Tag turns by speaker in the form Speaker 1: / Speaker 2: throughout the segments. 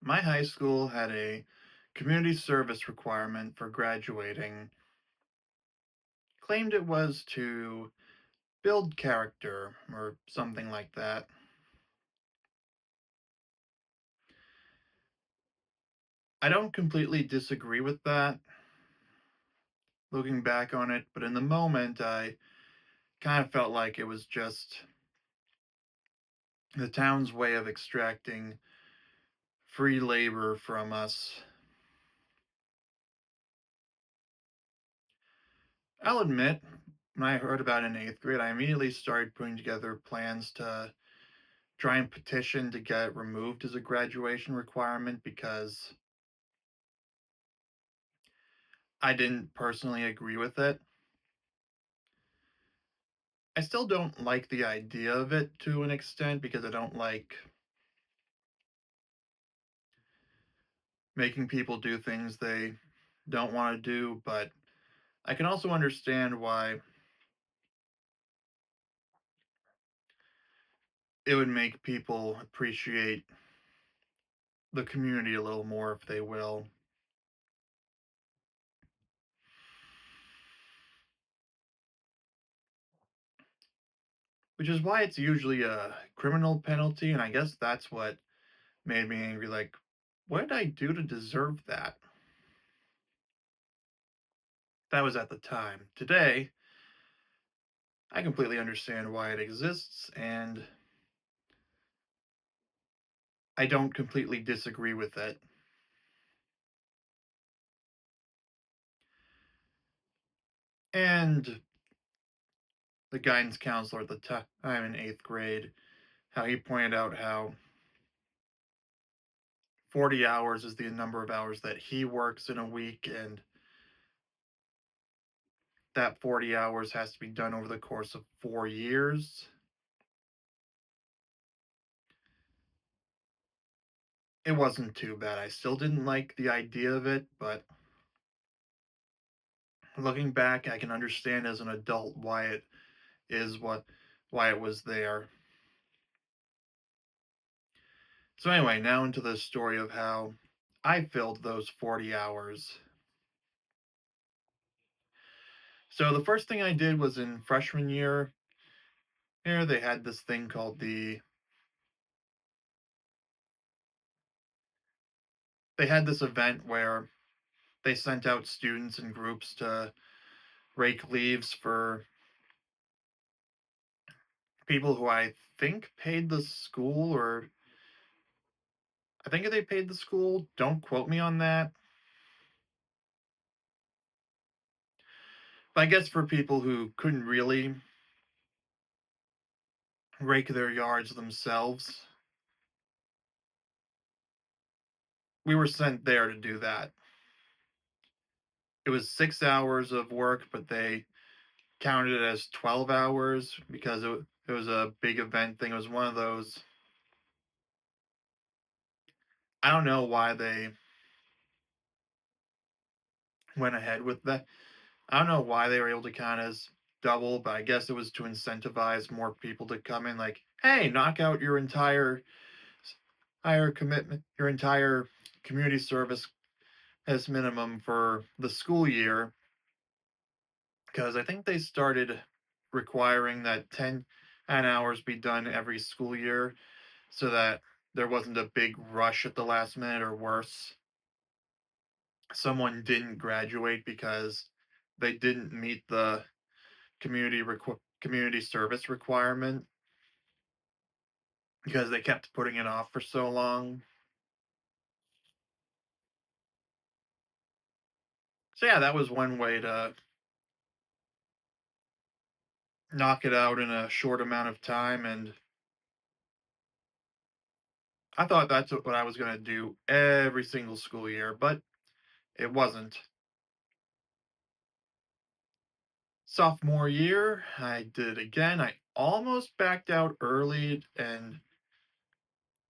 Speaker 1: My high school had a community service requirement for graduating, claimed it was to build character or something like that. I don't completely disagree with that looking back on it, but in the moment, I kind of felt like it was just the town's way of extracting free labor from us. I'll admit, when I heard about it in eighth grade, I immediately started putting together plans to try and petition to get it removed as a graduation requirement because I didn't personally agree with it. I still don't like the idea of it to an extent because I don't like making people do things they don't want to do, but I can also understand why it would make people appreciate the community a little more if they will. Which is why it's usually a criminal penalty, and I guess that's what made me angry. Like, what did I do to deserve that? That was at the time. Today, I completely understand why it exists, and I don't completely disagree with it. And the guidance counselor at the time in eighth grade, how he pointed out how 40 hours is the number of hours that he works in a week, and that 40 hours has to be done over the course of 4 years. It wasn't too bad. I still didn't like the idea of it, but looking back, I can understand as an adult why it is why it was there. So anyway, now into the story of how I filled those 40 hours. So the first thing I did was in freshman year. Here they had this thing called they had this event where they sent out students in groups to rake leaves for people who I think paid the school, or I think they paid the school. Don't quote me on that. But I guess for people who couldn't really rake their yards themselves, we were sent there to do that. It was 6 hours of work, but they counted it as 12 hours because it was a big event thing. It was one of those. I don't know why they went ahead with that. I don't know why they were able to count as double, but I guess it was to incentivize more people to come in. Like, hey, knock out your entire commitment, your entire community service as minimum for the school year. Because I think they started requiring that 10 hours be done every school year so that there wasn't a big rush at the last minute, or worse, someone didn't graduate because they didn't meet the community service requirement because they kept putting it off for so long. So yeah, that was one way to knock it out in a short amount of time, and I thought that's what I was going to do every single school year, but it wasn't. Sophomore year, I did it again. I almost backed out early and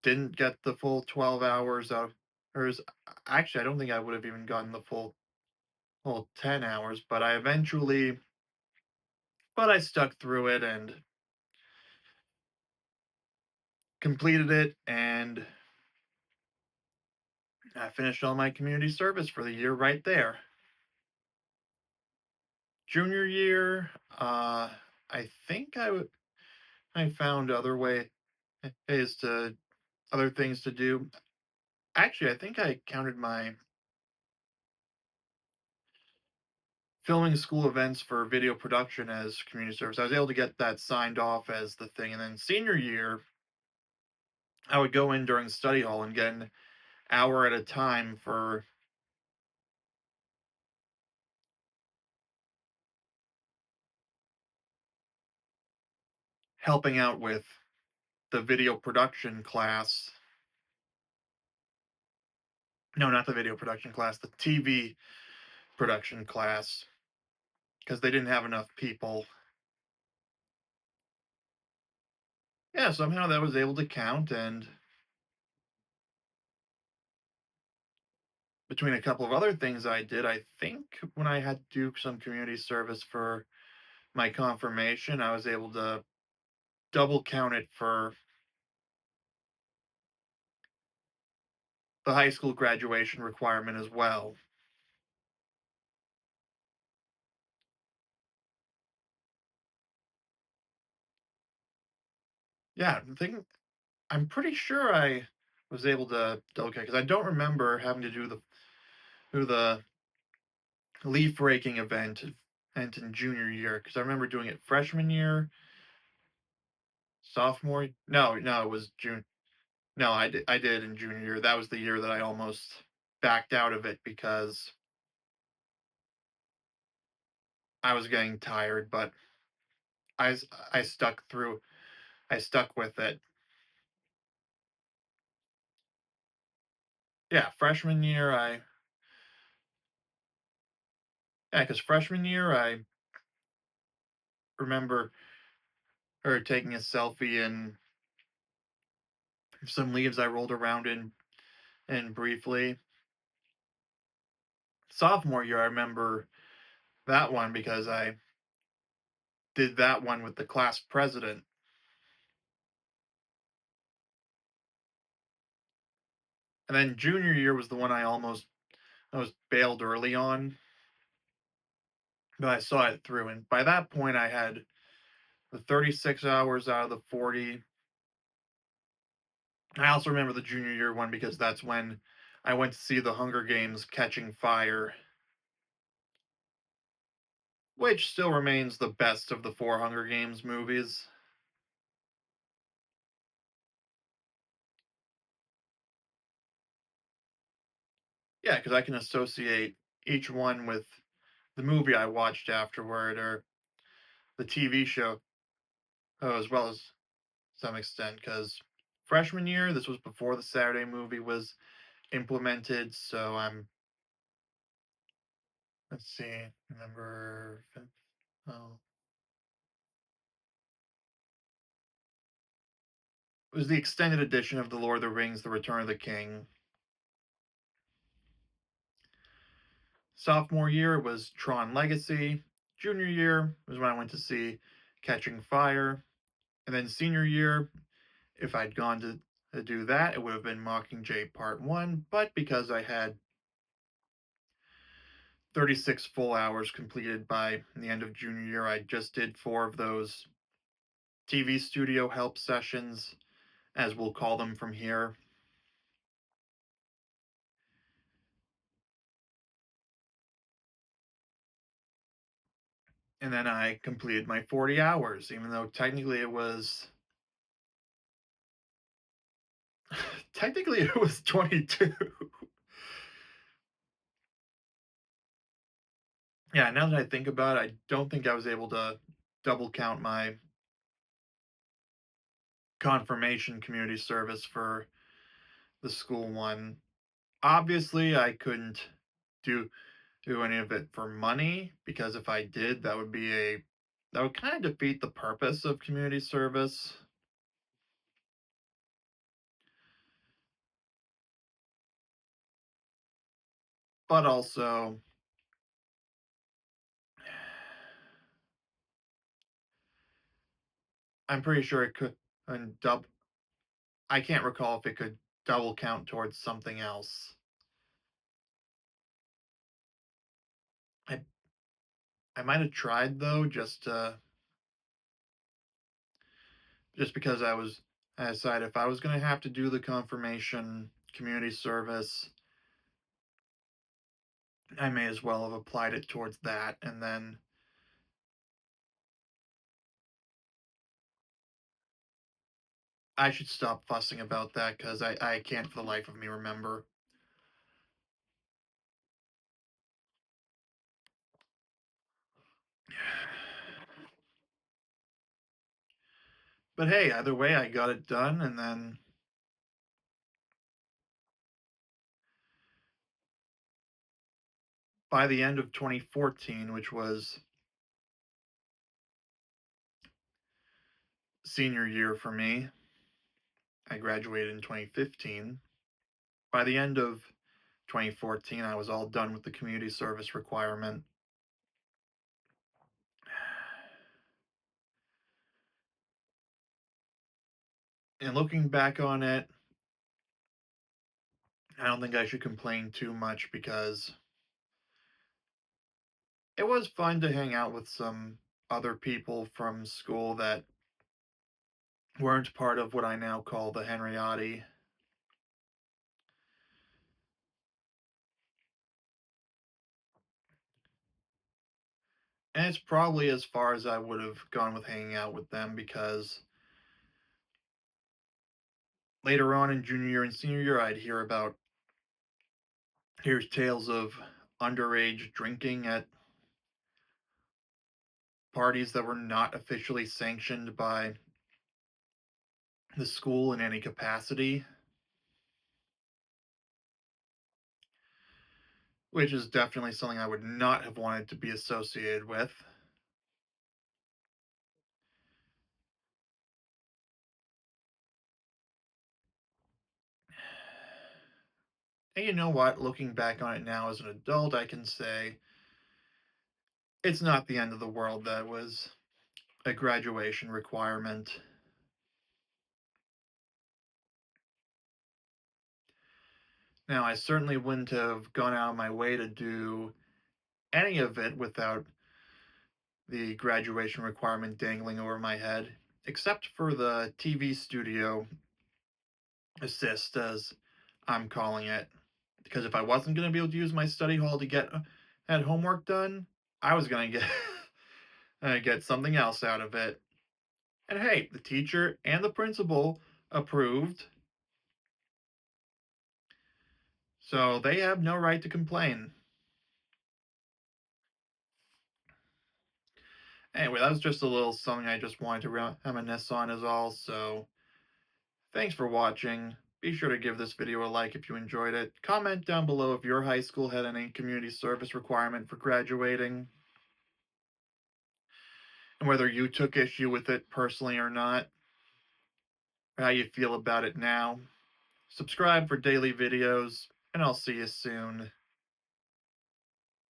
Speaker 1: didn't get the full 12 hours of hers. Actually, I don't think I would have even gotten the full 10 hours, but I stuck through it and completed it, and I finished all my community service for the year right there. Junior year, I think I found other ways to other things to do. Actually, I think I counted my filming school events for video production as community service. I was able to get that signed off as the thing. And then senior year, I would go in during study hall and get an hour at a time for helping out with the video production class. No, not the video production class, the TV production class, because they didn't have enough people. Yeah, somehow that was able to count. And between a couple of other things I did, I think when I had to do some community service for my confirmation, I was able to double count it for the high school graduation requirement as well. Yeah, I'm pretty sure I was able to double count because I don't remember having to do the leaf raking event in junior year because I remember doing it freshman year, sophomore. No, it was June. No, I did in junior year. That was the year that I almost backed out of it because I was getting tired, but I stuck through. I stuck with it. Yeah, freshman year because freshman year I remember her taking a selfie and some leaves I rolled around in briefly. Sophomore year, I remember that one because I did that one with the class president. And then junior year was the one I was bailed early on, but I saw it through. And by that point, I had the 36 hours out of the 40. I also remember the junior year one because that's when I went to see the Hunger Games Catching Fire, which still remains the best of the four Hunger Games movies. Yeah, because I can associate each one with the movie I watched afterward or the TV show, as well as some extent. Because freshman year, this was before the Saturday movie was implemented. So let's see, number fifth. Oh, it was the extended edition of The Lord of the Rings, The Return of the King. Sophomore year was Tron Legacy. Junior year was when I went to see Catching Fire. And then senior year, if I'd gone to do that, it would have been Mockingjay Part 1. But because I had 36 full hours completed by the end of junior year, I just did four of those TV studio help sessions, as we'll call them from here. And then I completed my 40 hours, even though technically it was 22. Yeah, now that I think about it, I don't think I was able to double count my confirmation community service for the school one. Obviously, I couldn't do do any of it for money because if I did, that would kind of defeat the purpose of community service. But also, I'm pretty sure it could and dub I can't recall if it could double count towards something else. I might have tried though, just because I decided if I was gonna have to do the confirmation community service, I may as well have applied it towards that, and then I should stop fussing about that because I can't for the life of me remember. But hey, either way, I got it done, and then by the end of 2014, which was senior year for me, I graduated in 2015. By the end of 2014, I was all done with the community service requirement. And looking back on it, I don't think I should complain too much because it was fun to hang out with some other people from school that weren't part of what I now call the Henriotti. And it's probably as far as I would have gone with hanging out with them because later on in junior year and senior year, I'd here's tales of underage drinking at parties that were not officially sanctioned by the school in any capacity, which is definitely something I would not have wanted to be associated with. And you know what? Looking back on it now as an adult, I can say it's not the end of the world that was a graduation requirement. Now, I certainly wouldn't have gone out of my way to do any of it without the graduation requirement dangling over my head, except for the TV studio assist, as I'm calling it. Because if I wasn't going to be able to use my study hall to get that homework done, I was going to get get something else out of it. And hey, the teacher and the principal approved, so they have no right to complain. Anyway, that was just a little something I just wanted to reminisce on, is all. So thanks for watching. Be sure to give this video a like if you enjoyed it. Comment down below if your high school had any community service requirement for graduating, and whether you took issue with it personally or not, or how you feel about it now. Subscribe for daily videos, and I'll see you soon.